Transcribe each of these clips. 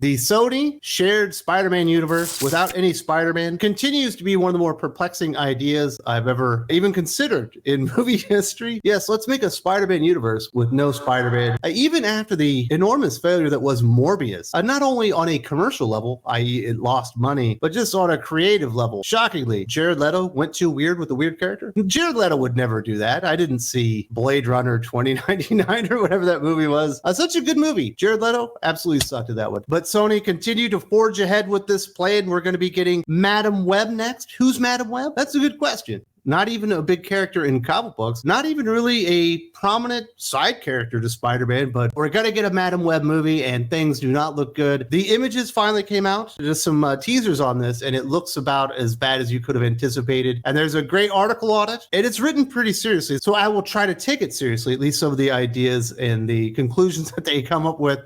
The Sony shared Spider-Man universe without any Spider-Man continues to be one of the more perplexing ideas I've ever even considered in movie history. Yes, let's make a Spider-Man universe with no Spider-Man. Even after the enormous failure that was Morbius, not only on a commercial level, i.e. it lost money, but just on a creative level. Shockingly, Jared Leto went too weird with the weird character. Jared Leto would never do that. I didn't see Blade Runner 2099 or whatever that movie was. Such a good movie. Jared Leto absolutely sucked at that one. But Sony continued to forge ahead with this plan. We're going to be getting Madam Web next. Who's Madam Web? That's a good question. Not even a big character in comic books, not even really a prominent side character to Spider-Man, but we're going to get a Madam Web movie and things do not look good. The images finally came out. There's some teasers on this and it looks about as bad as you could have anticipated. And there's a great article on it and it's written pretty seriously. So I will try to take it seriously, at least some of the ideas and the conclusions that they come up with.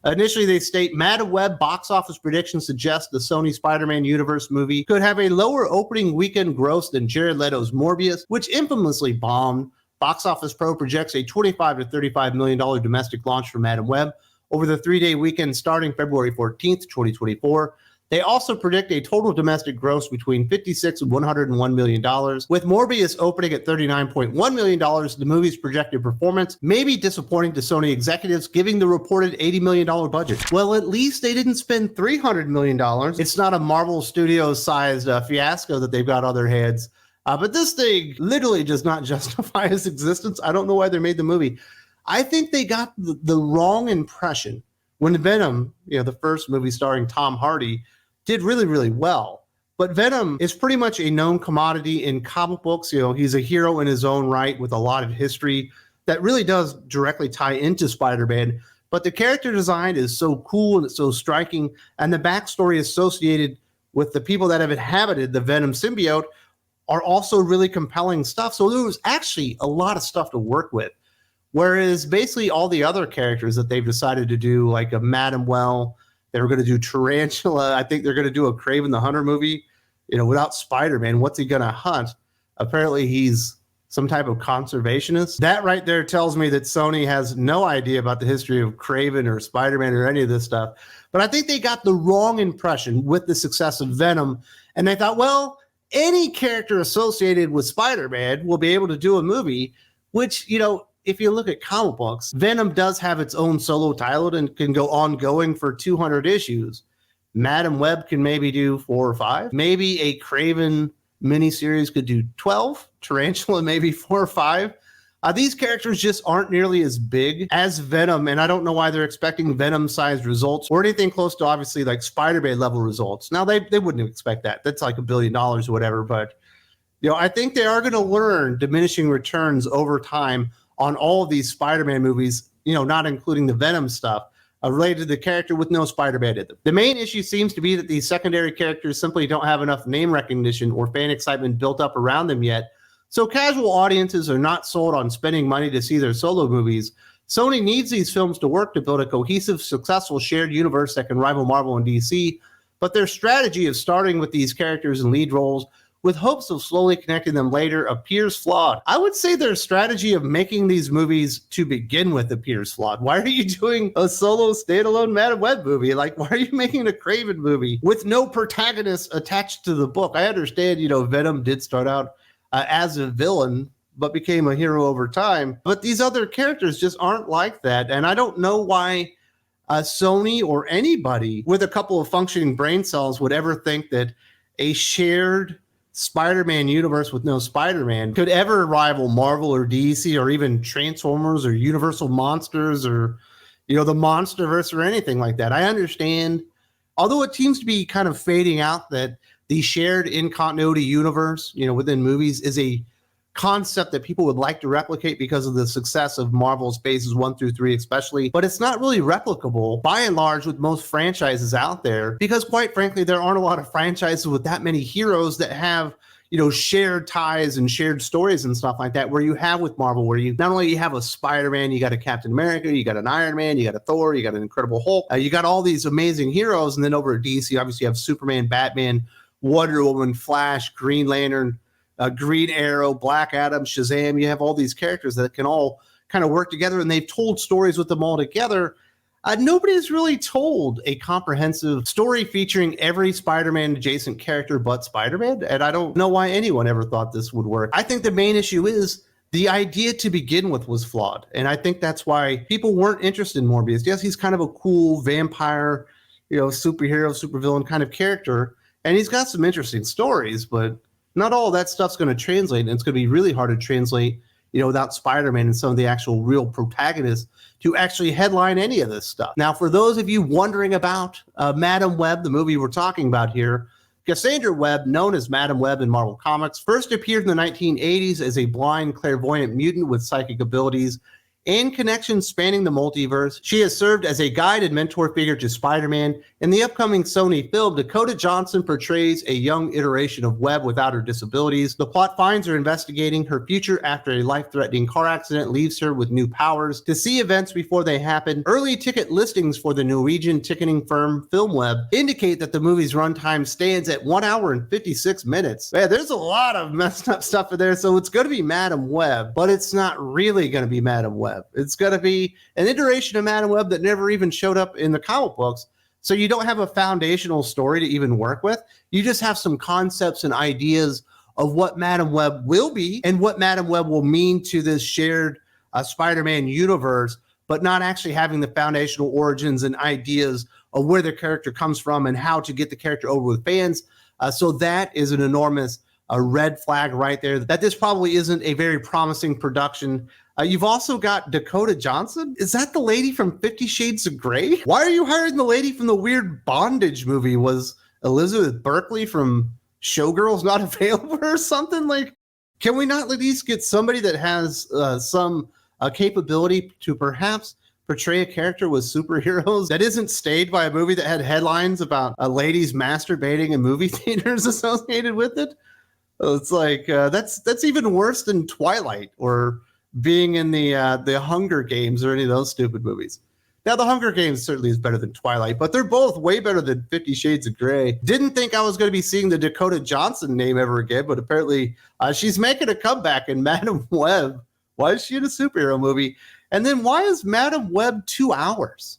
Initially, they state Madam Web box office predictions suggest the Sony Spider-Man universe movie could have a lower opening weekend gross than Jared Leto's Morbius, which infamously bombed. Box Office Pro projects a $25 to $35 million domestic launch for Madam Web over the 3-day weekend starting February 14th, 2024. They also predict a total domestic gross between $56 and $101 million. With Morbius opening at $39.1 million, the movie's projected performance may be disappointing to Sony executives, giving the reported $80 million budget. Well, at least they didn't spend $300 million. It's not a Marvel Studios-sized fiasco that they've got on their heads. But this thing literally does not justify its existence. I don't know why they made the movie. I think they got the wrong impression when Venom, the first movie starring Tom Hardy, did really, really well. But Venom is pretty much a known commodity in comic books. He's a hero in his own right with a lot of history that really does directly tie into Spider-Man. But the character design is so cool and it's so striking. And the backstory associated with the people that have inhabited the Venom symbiote are also really compelling stuff. So there was actually a lot of stuff to work with. Whereas basically all the other characters that they've decided to do, like a Madam Well, they were going to do Tarantula. I think they're going to do a Kraven the Hunter movie, without Spider-Man. What's he going to hunt? Apparently he's some type of conservationist. That right there tells me that Sony has no idea about the history of Kraven or Spider-Man or any of this stuff. But I think they got the wrong impression with the success of Venom. And they thought, well, any character associated with Spider-Man will be able to do a movie, which, if you look at comic books, Venom does have its own solo title and can go ongoing for 200 issues. Madam Web can maybe do 4 or 5. Maybe a Kraven miniseries could do 12. Tarantula maybe 4 or 5. These characters just aren't nearly as big as Venom, and I don't know why they're expecting Venom-sized results or anything close to obviously like Spider-Man level results. Now, they wouldn't expect that. That's like $1 billion or whatever, but I think they are going to learn diminishing returns over time on all of these Spider-Man movies, not including the Venom stuff, related to the character with no Spider-Man in them. The main issue seems to be that these secondary characters simply don't have enough name recognition or fan excitement built up around them yet, so casual audiences are not sold on spending money to see their solo movies. Sony needs these films to work to build a cohesive, successful shared universe that can rival Marvel and DC, but their strategy of starting with these characters in lead roles with hopes of slowly connecting them later appears flawed. I would say their strategy of making these movies to begin with appears flawed. Why are you doing a solo standalone Madam Web movie? Like, why are you making a Kraven movie with no protagonist attached to the book? I understand, Venom did start out as a villain, but became a hero over time. But these other characters just aren't like that. And I don't know why Sony or anybody with a couple of functioning brain cells would ever think that a shared Spider-Man universe with no Spider-Man could ever rival Marvel or DC or even Transformers or Universal Monsters or, the Monsterverse or anything like that. I understand, although it seems to be kind of fading out that the shared in-continuity universe, within movies is a concept that people would like to replicate because of the success of Marvel's phases 1 through 3 especially, but it's not really replicable by and large with most franchises out there because quite frankly there aren't a lot of franchises with that many heroes that have shared ties and shared stories and stuff like that where you have with Marvel, where you not only you have a Spider-Man, you got a Captain America, you got an Iron Man, you got a Thor, you got an Incredible Hulk, you got all these amazing heroes, and then over at DC obviously you have Superman, Batman, Wonder Woman, Flash, Green Lantern, Green Arrow, Black Adam, Shazam. You have all these characters that can all kind of work together, and they've told stories with them all together. Nobody's really told a comprehensive story featuring every Spider-Man adjacent character but Spider-Man, and I don't know why anyone ever thought this would work. I think the main issue is the idea to begin with was flawed, and I think that's why people weren't interested in Morbius. Yes, he's kind of a cool vampire, superhero, supervillain kind of character, and he's got some interesting stories, but not all that stuff's going to translate, and it's going to be really hard to translate without Spider-Man and some of the actual real protagonists to actually headline any of this stuff. Now, for those of you wondering about Madam Web, the movie we're talking about here, Cassandra Webb, known as Madam Web in Marvel Comics, first appeared in the 1980s as a blind clairvoyant mutant with psychic abilities and connections spanning the multiverse. She has served as a guide and mentor figure to Spider-Man. In the upcoming Sony film, Dakota Johnson portrays a young iteration of Webb without her disabilities. The plot finds her investigating her future after a life-threatening car accident leaves her with new powers to see events before they happen. Early ticket listings for the Norwegian ticketing firm FilmWeb indicate that the movie's runtime stands at 1 hour and 56 minutes. Man, there's a lot of messed up stuff in there, so it's going to be Madam Web, but it's not really going to be Madam Web. It's going to be an iteration of Madam Web that never even showed up in the comic books. So you don't have a foundational story to even work with. You just have some concepts and ideas of what Madam Web will be and what Madam Web will mean to this shared Spider-Man universe, but not actually having the foundational origins and ideas of where the character comes from and how to get the character over with fans. So that is an enormous red flag right there, that this probably isn't a very promising production. You've also got Dakota Johnson. Is that the lady from 50 Shades of Grey? Why are you hiring the lady from the weird bondage movie? Was Elizabeth Berkley from Showgirls not available or something? Like, can we not at least get somebody that has some capability to perhaps portray a character with superheroes that isn't stayed by a movie that had headlines about ladies masturbating in movie theaters associated with it? It's like, that's even worse than Twilight or being in the Hunger Games or any of those stupid movies. Now, the Hunger Games certainly is better than Twilight, but they're both way better than 50 Shades of Grey. Didn't think I was going to be seeing the Dakota Johnson name ever again, but apparently she's making a comeback in Madam Web. Why is she in a superhero movie? And then why is Madam Web 2 hours?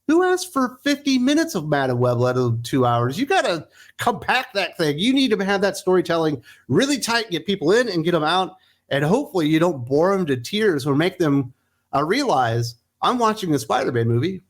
Who asked for 50 minutes of Madam Web, let alone 2 hours? You got to compact that thing. You need to have that storytelling really tight, get people in and get them out. And hopefully you don't bore them to tears or make them realize I'm watching a Spider-Man movie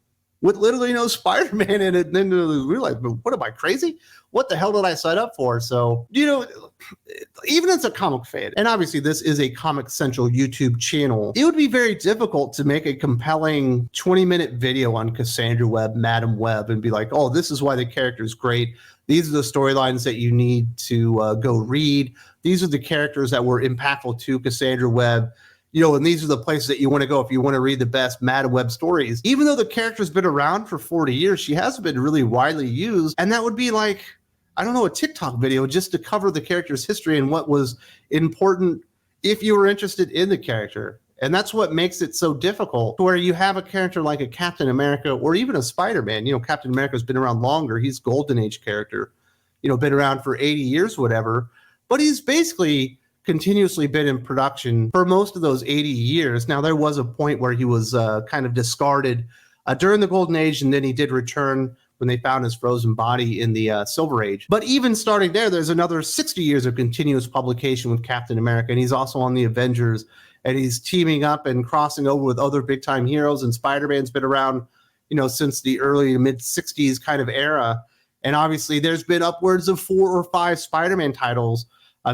with literally no Spider-Man in it. And then realize, what am I, crazy? What the hell did I sign up for? So, even as a comic fan, and obviously this is a Comic Central YouTube channel, it would be very difficult to make a compelling 20-minute video on Cassandra Webb, Madam Web, and be like, oh, this is why the character is great. These are the storylines that you need to go read. These are the characters that were impactful to Cassandra Webb. And these are the places that you want to go if you want to read the best Madam Web stories. Even though the character's been around for 40 years, she hasn't been really widely used. And that would be like, I don't know, a TikTok video just to cover the character's history and what was important if you were interested in the character. And that's what makes it so difficult, where you have a character like a Captain America or even a Spider-Man. Captain America's been around longer. He's a Golden Age character, been around for 80 years, whatever. But he's basically continuously been in production for most of those 80 years. Now, there was a point where he was kind of discarded during the Golden Age, and then he did return when they found his frozen body in the Silver Age. But even starting there's another 60 years of continuous publication with Captain America, and he's also on the Avengers, and he's teaming up and crossing over with other big-time heroes, and Spider-Man's been around, since the early to mid-60s kind of era. And obviously, there's been upwards of 4 or 5 Spider-Man titles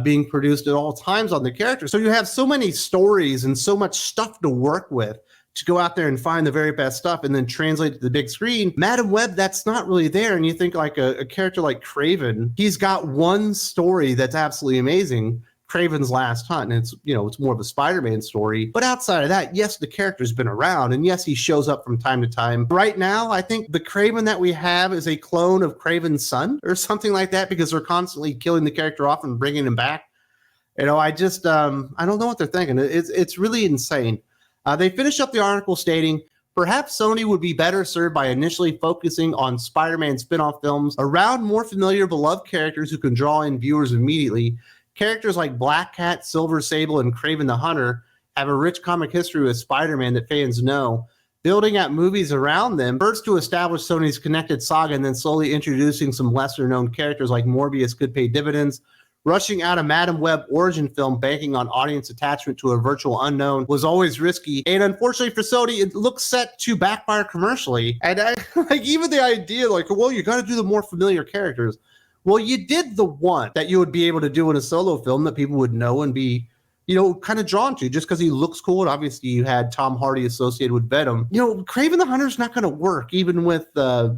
being produced at all times on the character. So you have so many stories and so much stuff to work with to go out there and find the very best stuff and then translate to the big screen. Madam Web, that's not really there. And you think like a character like Kraven, he's got one story that's absolutely amazing, Kraven's Last Hunt, and it's more of a Spider-Man story. But outside of that, yes, the character's been around, and yes, he shows up from time to time. Right now, I think the Kraven that we have is a clone of Kraven's son or something like that, because they're constantly killing the character off and bringing him back. I just I don't know what they're thinking. It's really insane. They finish up the article stating, perhaps Sony would be better served by initially focusing on Spider-Man spin-off films around more familiar, beloved characters who can draw in viewers immediately. Characters like Black Cat, Silver Sable, and Kraven the Hunter have a rich comic history with Spider-Man that fans know. building out movies around them, first to establish Sony's connected saga and then slowly introducing some lesser known characters like Morbius could pay dividends. Rushing out a Madam Web origin film banking on audience attachment to a virtual unknown was always risky. And unfortunately for Sony, it looks set to backfire commercially. And like even the idea like, well, you got to do the more familiar characters. Well, you did the one that you would be able to do in a solo film that people would know and be, you know, kind of drawn to just because he looks cool. And obviously you had Tom Hardy associated with Venom. You know, Kraven the Hunter's not going to work even with the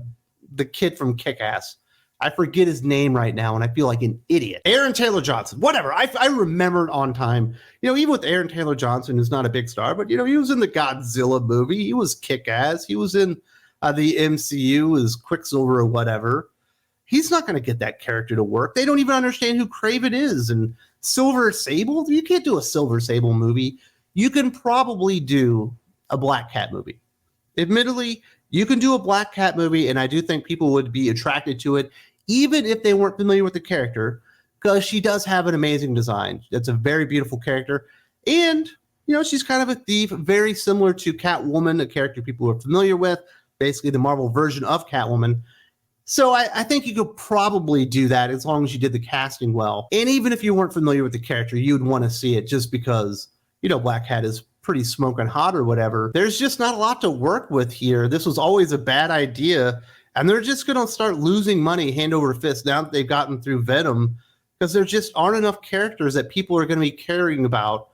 kid from Kick-Ass. I forget his name right now, and I feel like an idiot. Aaron Taylor Johnson, whatever. I remembered on time. You know, even with Aaron Taylor Johnson, who's not a big star, but, you know, he was in the Godzilla movie. He was Kick-Ass. He was in the MCU as Quicksilver or whatever. He's not going to get that character to work. They don't even understand who Kraven is. And Silver Sable? You can't do a Silver Sable movie. You can probably do a Black Cat movie. Admittedly, you can do a Black Cat movie, and I do think people would be attracted to it, even if they weren't familiar with the character, because she does have an amazing design. It's a very beautiful character. And, you know, she's kind of a thief, very similar to Catwoman, a character people are familiar with, basically the Marvel version of Catwoman. So I think you could probably do that as long as you did the casting well. And even if you weren't familiar with the character, you'd want to see it just because, you know, Black Cat is pretty smoking hot or whatever. There's just not a lot to work with here. This was always a bad idea. And they're just going to start losing money hand over fist now that they've gotten through Venom, because there just aren't enough characters that people are going to be caring about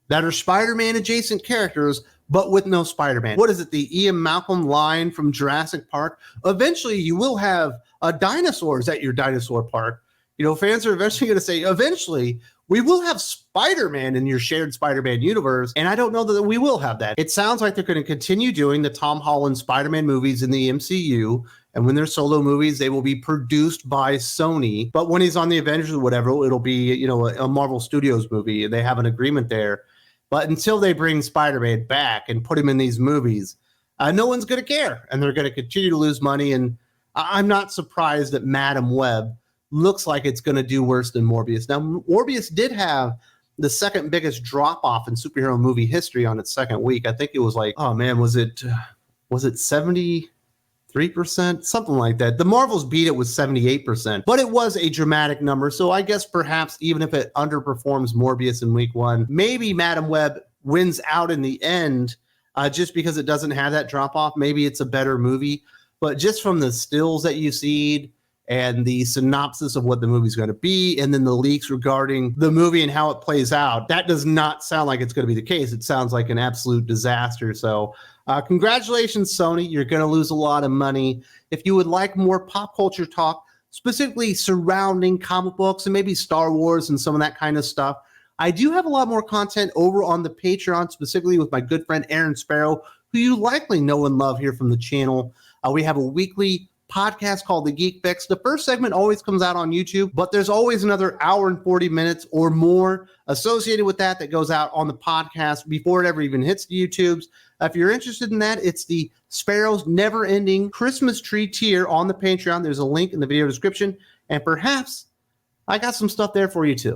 that are Spider-Man adjacent characters, but with no Spider-Man. What is it? The Ian Malcolm line from Jurassic Park? Eventually you will have dinosaurs at your dinosaur park. You know, fans are eventually going to say, eventually we will have Spider-Man in your shared Spider-Man universe. And I don't know that we will have that. It sounds like they're going to continue doing the Tom Holland Spider-Man movies in the MCU. And when they're solo movies, they will be produced by Sony. But when he's on the Avengers or whatever, it'll be, you know, a Marvel Studios movie. And they have an agreement there. But until they bring Spider-Man back and put him in these movies, no one's going to care. And they're going to continue to lose money. And I'm not surprised that Madam Web looks like it's going to do worse than Morbius. Now, Morbius did have the second biggest drop-off in superhero movie history on its second week. I think it was like, oh man, was it 73%? Something like that. The Marvels beat it with 78%, but it was a dramatic number. So I guess perhaps even if it underperforms Morbius in week one, maybe Madam Web wins out in the end just because it doesn't have that drop-off. Maybe it's a better movie, but just from the stills that you see and the synopsis of what the movie's going to be, and then the leaks regarding the movie and how it plays out, that does not sound like it's going to be the case. It sounds like an absolute disaster. So congratulations, Sony. You're going to lose a lot of money. If you would like more pop culture talk, specifically surrounding comic books and maybe Star Wars and some of that kind of stuff, I do have a lot more content over on the Patreon, specifically with my good friend Aaron Sparrow, who you likely know and love here from the channel. We have a weekly podcast called The Geek Fix. The first segment always comes out on YouTube, but there's always another hour and 40 minutes or more associated with that goes out on the podcast before it ever even hits the YouTubes. If you're interested in that, it's the Sparrow's Never Ending Christmas Tree tier on the Patreon. There's a link in the video description, and perhaps I got some stuff there for you too.